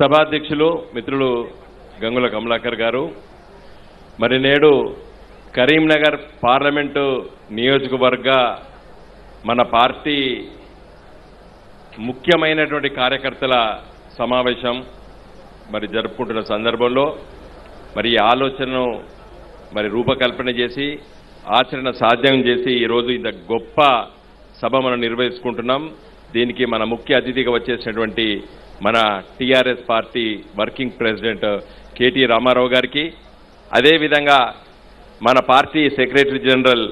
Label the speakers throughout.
Speaker 1: సభాధ్యక్షులు మిత్రులు గంగుల కమలాకర్ గారు, మరి నేడు కరీంనగర్ పార్లమెంటు నియోజకవర్గ మన పార్టీ ముఖ్యమైనటువంటి కార్యకర్తల సమావేశం మరి జరుపుకుంటున్న సందర్భంలో మరి ఈ ఆలోచనను మరి రూపకల్పన చేసి ఆచరణ సాధ్యం చేసి ఈరోజు ఇంత గొప్ప సభ మనం నిర్వహించుకుంటున్నాం. దీనికి మన ముఖ్య అతిథిగా వచ్చేసినటువంటి మన TRS party working president KT Ramarao గారికి, అదేవిధంగా మన పార్టీ సెక్రటరీ జనరల్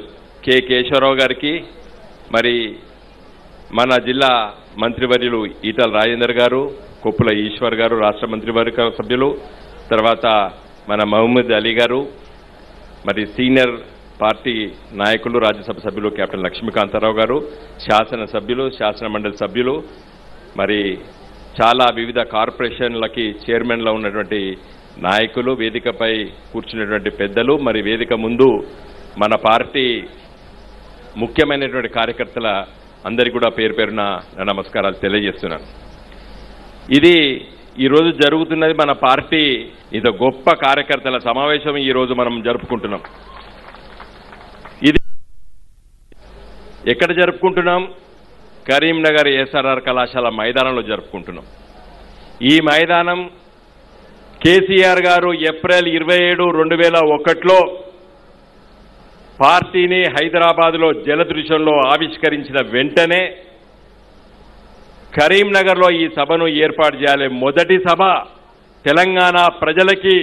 Speaker 1: కె కేశవరావు గారికి, మరి మన జిల్లా మంత్రివర్యులు ఈటల రాజేందర్ గారు, కొప్పుల ఈశ్వర్ గారు రాష్ట్ర మంత్రివర్గ సభ్యులు, తర్వాత మన మహమ్మద్ అలీ గారు, మరి సీనియర్ పార్టీ నాయకులు రాజ్యసభ సభ్యులు కెప్టెన్ లక్ష్మీకాంతారావు గారు, శాసనసభ్యులు, శాసన మండలి సభ్యులు, మరి చాలా వివిధ కార్పొరేషన్లకి చైర్మన్లో ఉన్నటువంటి నాయకులు, వేదికపై కూర్చున్నటువంటి పెద్దలు, మరి వేదిక ముందు మన పార్టీ ముఖ్యమైనటువంటి కార్యకర్తల అందరికీ కూడా పేరు పేరున నమస్కారాలు తెలియజేస్తున్నాను. ఇది ఈరోజు జరుగుతున్నది మన పార్టీ ఇంత గొప్ప కార్యకర్తల సమావేశం ఈరోజు మనం జరుపుకుంటున్నాం. ఇది ఎక్కడ జరుపుకుంటున్నాం? కరీంనగర్ ఎస్ఆర్ఆర్ కళాశాల మైదానంలో జరుపుకుంటున్నాం. ఈ మైదానం కేసీఆర్ గారు ఏప్రిల్ 27, 2001లో పార్టీని హైదరాబాద్లో జలదృశ్యంలో ఆవిష్కరించిన వెంటనే కరీంనగర్లో ఈ సభను ఏర్పాటు చేయాలి. మొదటి సభ తెలంగాణ ప్రజలకి,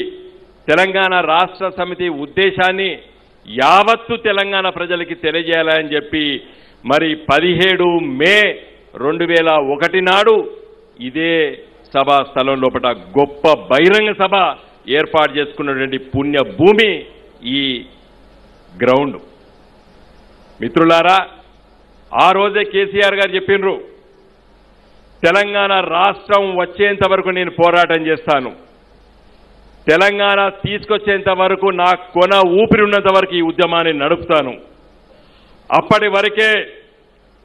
Speaker 1: తెలంగాణ రాష్ట్ర సమితి ఉద్దేశాన్ని యావత్తు తెలంగాణ ప్రజలకి తెలియజేయాలని చెప్పి మరి 17 మే 2001 నాడు ఇదే సభా స్థలం లోపల గొప్ప బహిరంగ సభ ఏర్పాటు చేసుకున్నటువంటి పుణ్య భూమి ఈ గ్రౌండ్. మిత్రులారా, ఆ రోజే కేసీఆర్ గారు చెప్పినరు, తెలంగాణ రాష్ట్రం వచ్చేంత వరకు నేను పోరాటం చేస్తాను, తెలంగాణ తీసుకొచ్చేంత వరకు నా కొన ఊపిరి ఉన్నంత వరకు ఈ ఉద్యమాన్ని నడుపుతాను. అప్పటి వరకే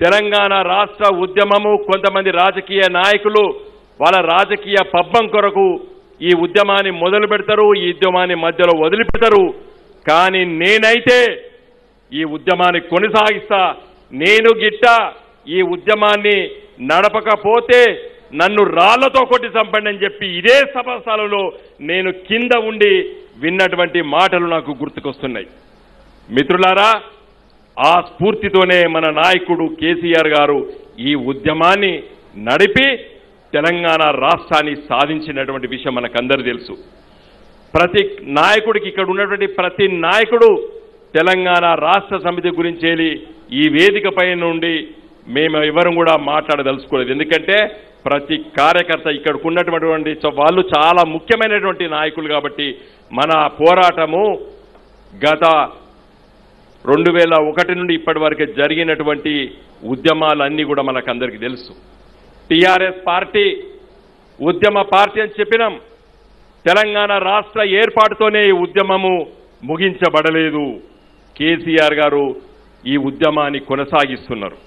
Speaker 1: తెలంగాణ రాష్ట్ర ఉద్యమము కొంతమంది రాజకీయ నాయకులు వాళ్ళ రాజకీయ పబ్బం కొరకు ఈ ఉద్యమాన్ని మొదలు పెడతారు, ఈ ఉద్యమాన్ని మధ్యలో వదిలిపెడతారు. కానీ నేనైతే ఈ ఉద్యమాన్ని కొనసాగిస్తా. నేను గిట్ట ఈ ఉద్యమాన్ని నడపకపోతే నన్ను రాళ్లతో కొట్టి చంపండి అని చెప్పి ఇదే సభాస్థలంలో నేను కింద ఉండి విన్నటువంటి మాటలు నాకు గుర్తుకొస్తున్నాయి. మిత్రులారా, ఆ స్ఫూర్తితోనే మన నాయకుడు కేసీఆర్ గారు ఈ ఉద్యమాన్ని నడిపి తెలంగాణ రాష్ట్రాన్ని సాధించినటువంటి విషయం మనకందరూ తెలుసు. ప్రతి నాయకుడికి, ఇక్కడ ఉన్నటువంటి ప్రతి నాయకుడు తెలంగాణ రాష్ట్ర సమితి గురించి ఈ వేదికపై నుండి మేము ఎవరు కూడా మాట్లాడదలుచుకోలేదు. ఎందుకంటే ప్రతి కార్యకర్త ఇక్కడికి ఉన్నటువంటి వాళ్ళు చాలా ముఖ్యమైనటువంటి నాయకులు కాబట్టి మన పోరాటము గత 2001 నుండి ఇప్పటి వరకు జరిగినటువంటి ఉద్యమాలన్నీ కూడా మనకందరికీ తెలుసు. టీఆర్ఎస్ పార్టీ ఉద్యమ పార్టీ అని చెప్పినాం. తెలంగాణ రాష్ట్ర ఏర్పాటుతోనే ఈ ఉద్యమము ముగించబడలేదు. కేసీఆర్ గారు ఈ ఉద్యమాన్ని కొనసాగిస్తున్నారు.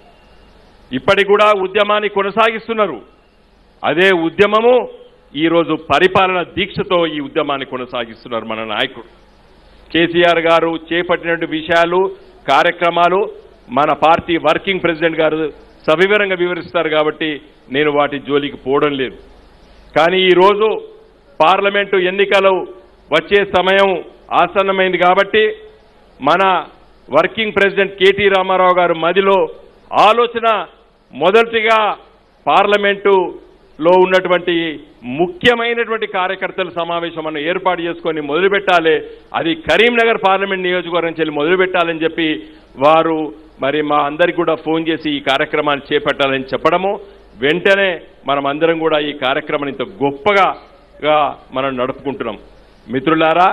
Speaker 1: ఇప్పటికి కూడా ఉద్యమాన్ని కొనసాగిస్తున్నారు. అదే ఉద్యమము ఈరోజు పరిపాలన దీక్షతో ఈ ఉద్యమాన్ని కొనసాగిస్తున్నారు మన నాయకుడు కేసీఆర్ గారు. చేపట్టినటువంటి విషయాలు, కార్యక్రమాలు మన పార్టీ వర్కింగ్ ప్రెసిడెంట్ గారు సవివరంగా వివరిస్తారు కాబట్టి నేను వాటి జోలికి పోవడం లేదు. కానీ ఈరోజు పార్లమెంటు ఎన్నికలు వచ్చే సమయం ఆసన్నమైంది కాబట్టి మన వర్కింగ్ ప్రెసిడెంట్ కేటీ రామారావు గారు మదిలో ఆలోచన మొదటిగా పార్లమెంటులో ఉన్నటువంటి ముఖ్యమైనటువంటి కార్యకర్తల సమావేశం మనం ఏర్పాటు చేసుకొని మొదలుపెట్టాలి. అది కరీంనగర్ పార్లమెంట్ నియోజకవర్గం చెల్లి మొదలుపెట్టాలని చెప్పి వారు మరి మా అందరికి కూడా ఫోన్ చేసి ఈ కార్యక్రమాన్ని చేపట్టాలని చెప్పడము, వెంటనే మనం అందరం కూడా ఈ కార్యక్రమాన్ని ఇంత గొప్పగా మనం నడుపుకుంటున్నాం. మిత్రులారా,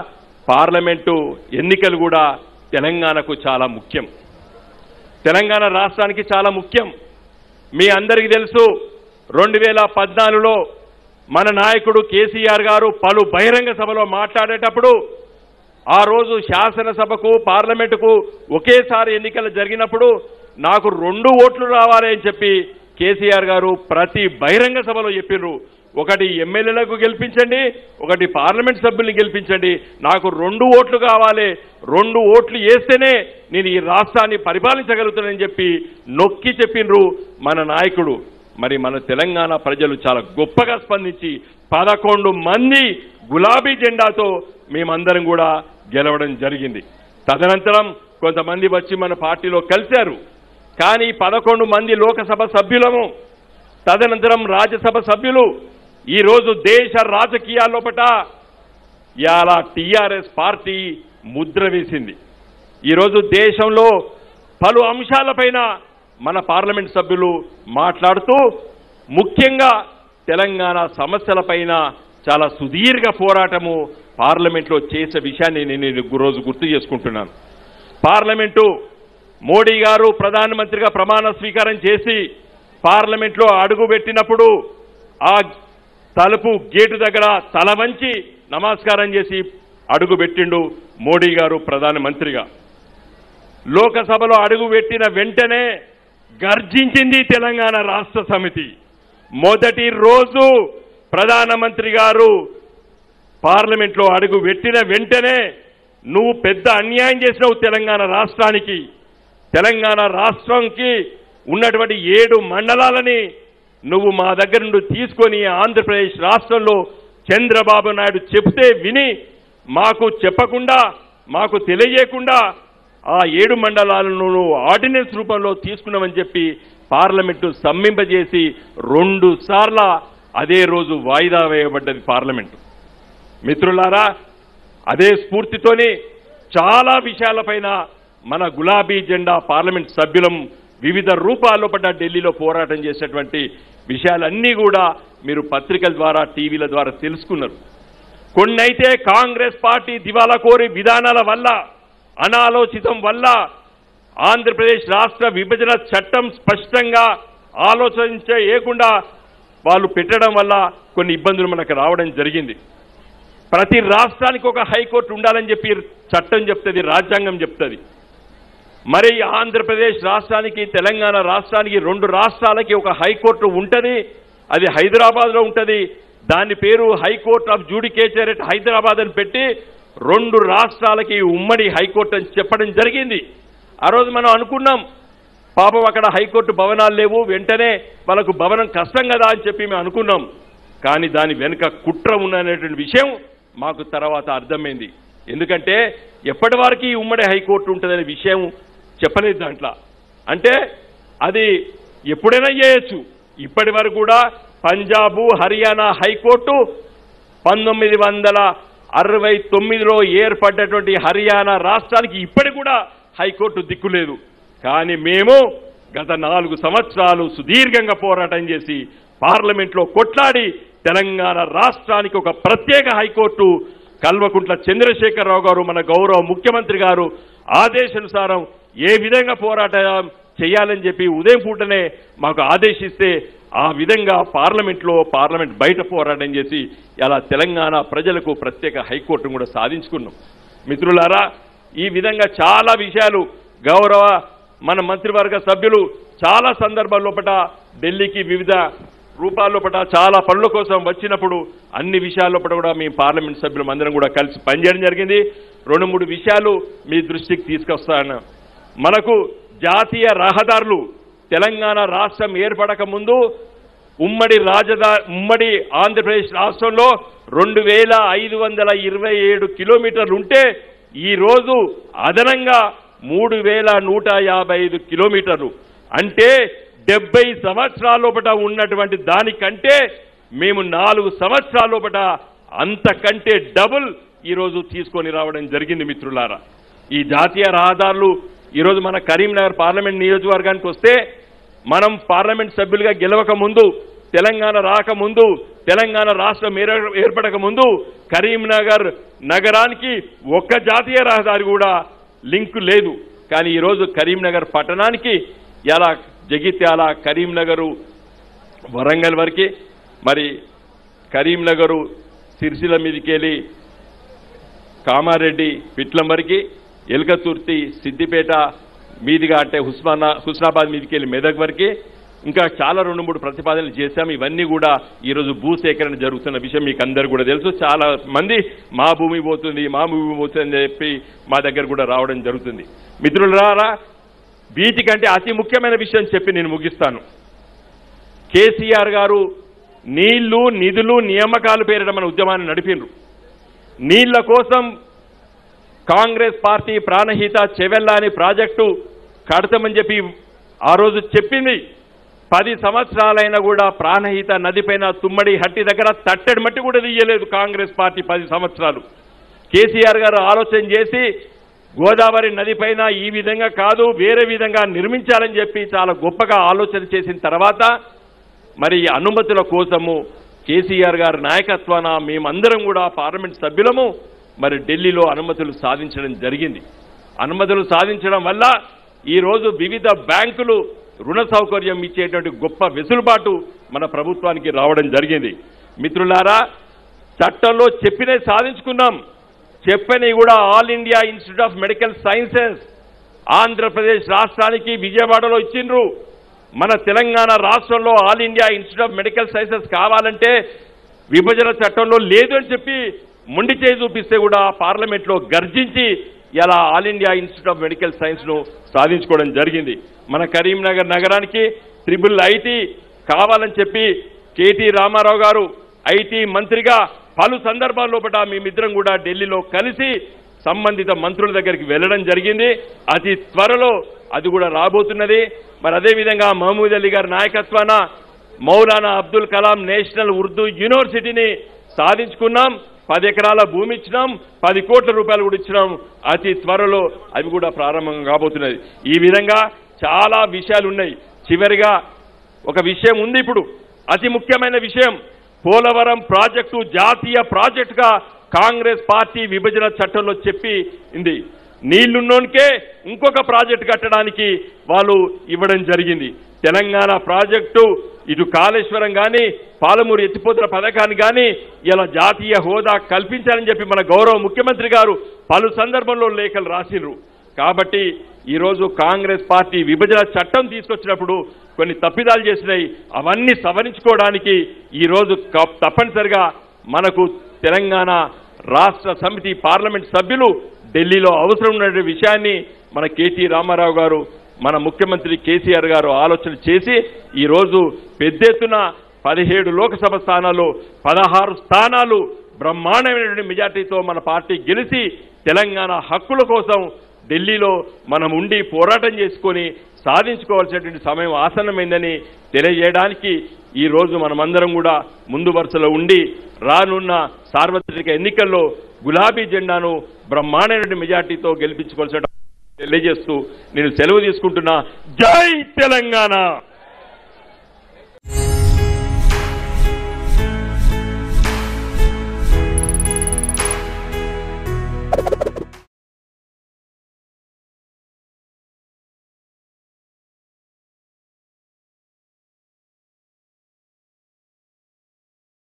Speaker 1: పార్లమెంటు ఎన్నికలు కూడా తెలంగాణకు చాలా ముఖ్యం, తెలంగాణ రాష్ట్రానికి చాలా ముఖ్యం. మీ అందరికీ తెలుసు, 2014లో మన నాయకుడు కేసీఆర్ గారు పలు బహిరంగ సభలో మాట్లాడేటప్పుడు ఆ రోజు శాసనసభకు పార్లమెంటుకు ఒకేసారి ఎన్నికలు జరిగినప్పుడు నాకు 2 ఓట్లు రావాలి అని చెప్పి కేసీఆర్ గారు ప్రతి బహిరంగ సభలో చెప్పిర్రు. ఒకటి ఎమ్మెల్యేలకు గెలిపించండి, ఒకటి పార్లమెంట్ సభ్యుల్ని గెలిపించండి, నాకు 2 ఓట్లు కావాలి, 2 ఓట్లు వేస్తేనే నేను ఈ రాష్ట్రాన్ని పరిపాలించగలుగుతానని చెప్పి నొక్కి చెప్పినరు మన నాయకుడు. మరి మన తెలంగాణ ప్రజలు చాలా గొప్పగా స్పందించి 11 మంది గులాబీ జెండాతో మేమందరం కూడా గెలవడం జరిగింది. తదనంతరం కొంతమంది వచ్చి మన పార్టీలో కలిశారు. కానీ 11 మంది లోకసభ సభ్యులము, తదనంతరం రాజ్యసభ సభ్యులు ఈరోజు దేశ రాజకీయాల్లోపట ఇలా టీఆర్ఎస్ పార్టీ ముద్ర వేసింది. ఈరోజు దేశంలో పలు అంశాలపైన మన పార్లమెంట్ సభ్యులు మాట్లాడుతూ ముఖ్యంగా తెలంగాణ సమస్యలపైన చాలా సుదీర్ఘ పోరాటము పార్లమెంట్లో చేసే విషయాన్ని నేను రోజు గుర్తు చేసుకుంటున్నాను. పార్లమెంటు మోడీ గారు ప్రధానమంత్రిగా ప్రమాణ స్వీకారం చేసి పార్లమెంట్లో అడుగుపెట్టినప్పుడు ఆ తలుపు గేటు దగ్గర తల వంచి నమస్కారం చేసి అడుగుపెట్టిండు మోడీ గారు ప్రధానమంత్రిగా. లోకసభలో అడుగుపెట్టిన వెంటనే గర్జించింది తెలంగాణ రాష్ట్ర సమితి. మొదటి రోజు ప్రధానమంత్రి గారు పార్లమెంట్లో అడుగు పెట్టిన వెంటనే నువ్వు పెద్ద అన్యాయం చేసినావు తెలంగాణ రాష్ట్రానికి, తెలంగాణ రాష్ట్రంకి ఉన్నటువంటి 7 మండలాలని నువ్వు మా దగ్గర నుండి తీసుకొని ఆంధ్రప్రదేశ్ రాష్ట్రంలో చంద్రబాబు నాయుడు చెప్తే విని మాకు చెప్పకుండా మాకు తెలియజేయకుండా ఆ 7 మండలాలను నువ్వు ఆర్డినెన్స్ రూపంలో తీసుకున్నామని చెప్పి పార్లమెంటు సమ్మింపజేసి 2 సార్లు అదే రోజు వాయిదా వేయబడ్డది పార్లమెంటు. మిత్రులారా, అదే స్ఫూర్తితోని చాలా విషయాలపైన మన గులాబీ జెండా పార్లమెంట్ సభ్యులం వివిధ రూపాల్లో పడ్డ ఢిల్లీలో పోరాటం చేసేటువంటి విషయాలన్నీ కూడా మీరు పత్రికల ద్వారా టీవీల ద్వారా తెలుసుకున్నారు. కొన్నైతే కాంగ్రెస్ పార్టీ దివాలా కోరి విధానాల వల్ల, అనాలోచితం వల్ల ఆంధ్రప్రదేశ్ రాష్ట్ర విభజన చట్టం స్పష్టంగా ఆలోచించకుండా వాళ్ళు పెట్టడం వల్ల కొన్ని ఇబ్బందులు మనకు రావడం జరిగింది. ప్రతి రాష్ట్రానికి ఒక హైకోర్టు ఉండాలని చెప్పి చట్టం చెప్తుంది, రాజ్యాంగం చెప్తుంది. మరి ఆంధ్రప్రదేశ్ రాష్ట్రానికి తెలంగాణ రాష్ట్రానికి 2 రాష్ట్రాలకి ఒక హైకోర్టు ఉంటుంది. అది హైదరాబాద్లో ఉంటుంది. దాని పేరు హైకోర్ట్ ఆఫ్ జ్యూడికేచర్ ఎట్ హైదరాబాద్ అని పెట్టి 2 రాష్ట్రాలకి ఉమ్మడి హైకోర్టు అని చెప్పడం జరిగింది. ఆ రోజు మనం అనుకున్నాం, పాపం అక్కడ హైకోర్టు భవనాలు లేవు, వెంటనే వాళ్ళకు భవనం కష్టం కదా అని చెప్పి మేము అనుకున్నాం. కానీ దాని వెనుక కుట్ర ఉన్నటువంటి విషయం మాకు తర్వాత అర్థమైంది. ఎందుకంటే ఎప్పటి వరకు ఈ ఉమ్మడి హైకోర్టు ఉంటుందనే విషయం చెప్పలేదు దాంట్లో. అంటే అది ఎప్పుడైనా చేయొచ్చు. ఇప్పటి వరకు కూడా పంజాబు హర్యానా హైకోర్టు 1969లో ఏర్పడ్డటువంటి హర్యానా రాష్ట్రానికి ఇప్పటికి కూడా హైకోర్టు దిక్కులేదు. కానీ మేము గత 4 సంవత్సరాలు సుదీర్ఘంగా పోరాటం చేసి పార్లమెంట్లో కొట్లాడి తెలంగాణ రాష్ట్రానికి ఒక ప్రత్యేక హైకోర్టు కల్వకుంట్ల చంద్రశేఖరరావు గారు మన గౌరవ ముఖ్యమంత్రి గారు ఆదేశానుసారం ఏ విధంగా పోరాటం చేయాలని చెప్పి ఉదయం పూటనే మాకు ఆదేశిస్తే ఆ విధంగా పార్లమెంట్ బయట పోరాటం చేసి ఇలా తెలంగాణ ప్రజలకు ప్రత్యేక హైకోర్టును కూడా సాధించుకున్నాం. మిత్రులారా, ఈ విధంగా చాలా విషయాలు గౌరవ మన మంత్రివర్గ సభ్యులు చాలా సందర్భాల్లోపట ఢిల్లీకి వివిధ రూపాల్లోపట చాలా పనుల కోసం వచ్చినప్పుడు అన్ని విషయాల్లోపట కూడా మేము పార్లమెంట్ సభ్యులం అందరం కూడా కలిసి పనిచేయడం జరిగింది. 2-3 విషయాలు మీ దృష్టికి తీసుకొస్తాను. మనకు జాతీయ రహదారులు తెలంగాణ రాష్ట్రం ఏర్పడక ముందు ఉమ్మడి ఆంధ్రప్రదేశ్ రాష్ట్రంలో 2527 కిలోమీటర్లు ఉంటే ఈరోజు అదనంగా 3155 కిలోమీటర్లు, అంటే 70 సంవత్సరాల్లోపట ఉన్నటువంటి దానికంటే మేము 4 సంవత్సరాల్లోపట అంతకంటే డబుల్ ఈరోజు తీసుకొని రావడం జరిగింది. మిత్రులారా, ఈ జాతీయ రహదారులు ఈరోజు మన కరీంనగర్ పార్లమెంట్ నియోజకవర్గానికి వస్తే మనం పార్లమెంట్ సభ్యులుగా గెలవక ముందు, తెలంగాణ రాకముందు, తెలంగాణ రాష్ట్రం ఏర్పడక ముందు కరీంనగర్ నగరానికి ఒక్క జాతీయ రహదారి కూడా లింకు లేదు. కానీ ఈరోజు కరీంనగర్ పట్టణానికి ఎలా జగిత్యాల, కరీంనగరు, వరంగల్ వరకు, మరి కరీంనగరు సిరిసిల్ల మీదకెళ్ళి కామారెడ్డి పిట్లం వరకు, ఎల్కతుర్తి సిద్దిపేట మీదిగా అంటే హుస్నాబాద్ మీదకెళ్ళి మెదక్ వరకు, ఇంకా చాలా 2-3 ప్రతిపాదనలు చేశాం. ఇవన్నీ కూడా ఈరోజు భూసేకరణ జరుగుతున్న విషయం మీకు అందరు కూడా తెలుసు. చాలా మంది మా భూమి పోతుంది అని చెప్పి మా దగ్గర కూడా రావడం జరుగుతుంది. మిత్రులారా, వీటికంటే అతి ముఖ్యమైన విషయం చెప్పి నేను ముగిస్తాను. కేసీఆర్ గారు నీళ్లు, నిధులు, నియామకాలు పేరిట మన ఉద్యమాన్ని నడిపిండ్రు. నీళ్ల కోసం కాంగ్రెస్ పార్టీ ప్రాణహిత చెవెల్లా అని ప్రాజెక్టు కడతామని చెప్పి ఆ రోజు చెప్పింది. 10 సంవత్సరాలైనా కూడా ప్రాణహిత నదిపైన తుమ్మడి హట్టి దగ్గర తట్టెడు మట్టి కూడా తీయలేదు కాంగ్రెస్ పార్టీ 10 సంవత్సరాలు. కేసీఆర్ గారు ఆలోచన చేసి గోదావరి నదిపైన ఈ విధంగా కాదు వేరే విధంగా నిర్మించాలని చెప్పి చాలా గొప్పగా ఆలోచన చేసిన తర్వాత మరి అనుమతుల కోసము కేసీఆర్ గారి నాయకత్వాన మేమందరం కూడా పార్లమెంట్ సభ్యులము మరి ఢిల్లీలో అనుమతులు సాధించడం జరిగింది. అనుమతులు సాధించడం వల్ల ఈరోజు వివిధ బ్యాంకులు రుణ సౌకర్యం ఇచ్చేటువంటి గొప్ప వెసులుబాటు మన ప్రభుత్వానికి రావడం జరిగింది. మిత్రులారా, చట్టంలో చెప్పినే సాధించుకున్నాం. చెప్పని కూడా all India institute of medical sciences Andhra Pradesh రాష్ట్రానికి విజయవాడలో ఇచ్చిండ్రు. మన తెలంగాణ రాష్ట్రంలో all India institute of medical sciences కావాలంటే విభజన చట్టంలో లేదు అని చెప్పి మొండి చేయి చూపిస్తే కూడా పార్లమెంట్లో గర్జించి ఇలా all India institute of medical science ను సాధించుకోవడం జరిగింది. మన కరీంనగర్ నగరానికి IIIT కావాలని చెప్పి కేటీ రామారావు గారు ఐటీ మంత్రిగా పలు సందర్భాల్లో మేమిద్దరం కూడా ఢిల్లీలో కలిసి సంబంధిత మంత్రుల దగ్గరికి వెళ్ళడం జరిగింది. అతి త్వరలో అది కూడా రాబోతున్నది. మరి అదేవిధంగా మహమూద్ అలీ గారి నాయకత్వాన మౌలానా అబ్దుల్ కలాం నేషనల్ ఉర్దూ యూనివర్సిటీని సాధించుకున్నాం. 10 ఎకరాల భూమి ఇచ్చినాం, 10 కోట్ల రూపాయలు కూడా ఇచ్చినాం. అతి త్వరలో అవి కూడా ప్రారంభం కాబోతున్నది. ఈ విధంగా చాలా విషయాలు ఉన్నాయి. చివరిగా ఒక విషయం ఉంది. ఇప్పుడు అతి ముఖ్యమైన విషయం, పోలవరం ప్రాజెక్టు జాతీయ ప్రాజెక్టుగా కాంగ్రెస్ పార్టీ విభజన చట్టంలో చెప్పింది. నీళ్లున్నోనికే ఇంకొక ప్రాజెక్టు కట్టడానికి వాళ్ళు ఇవ్వడం జరిగింది. తెలంగాణ ప్రాజెక్టు ఇటు కాళేశ్వరం కానీ పాలమూరు ఎత్తిపోతల పథకాన్ని కానీ ఇలా జాతీయ హోదా కల్పించాలని చెప్పి మన గౌరవ ముఖ్యమంత్రి గారు పలు సందర్భంలో లేఖలు రాసిర్రు. కాబట్టి ఈరోజు కాంగ్రెస్ పార్టీ విభజన చట్టం తీసుకొచ్చినప్పుడు కొన్ని తప్పిదాలు చేసినాయి. అవన్నీ సవరించుకోవడానికి ఈరోజు తప్పనిసరిగా మనకు తెలంగాణ రాష్ట్ర సమితి పార్లమెంట్ సభ్యులు ఢిల్లీలో అవసరం ఉన్న విషయాన్ని మన కేటీ రామారావు గారు, మన ముఖ్యమంత్రి కేసీఆర్ గారు ఆలోచన చేసి ఈరోజు పెద్ద ఎత్తున 17 లోక్సభ స్థానాలు 16 స్థానాలు బ్రహ్మాండమైనటువంటి మెజార్టీతో మన పార్టీ గెలిచి తెలంగాణ హక్కుల కోసం ఢిల్లీలో మనం ఉండి పోరాటం చేసుకొని సాధించుకోవాల్సినటువంటి సమయం ఆసన్నమైందని తెలియజేయడానికి ఈరోజు మనమందరం కూడా ముందు వరుసలో ఉండి రానున్న సార్వత్రిక ఎన్నికల్లో గులాబీ జెండాను బ్రహ్మాండమైనటువంటి మెజార్టీతో గెలిపించుకోవాల్సిన తెలియజేస్తూ నేను సెలవు తీసుకుంటున్నా. జై తెలంగాణ.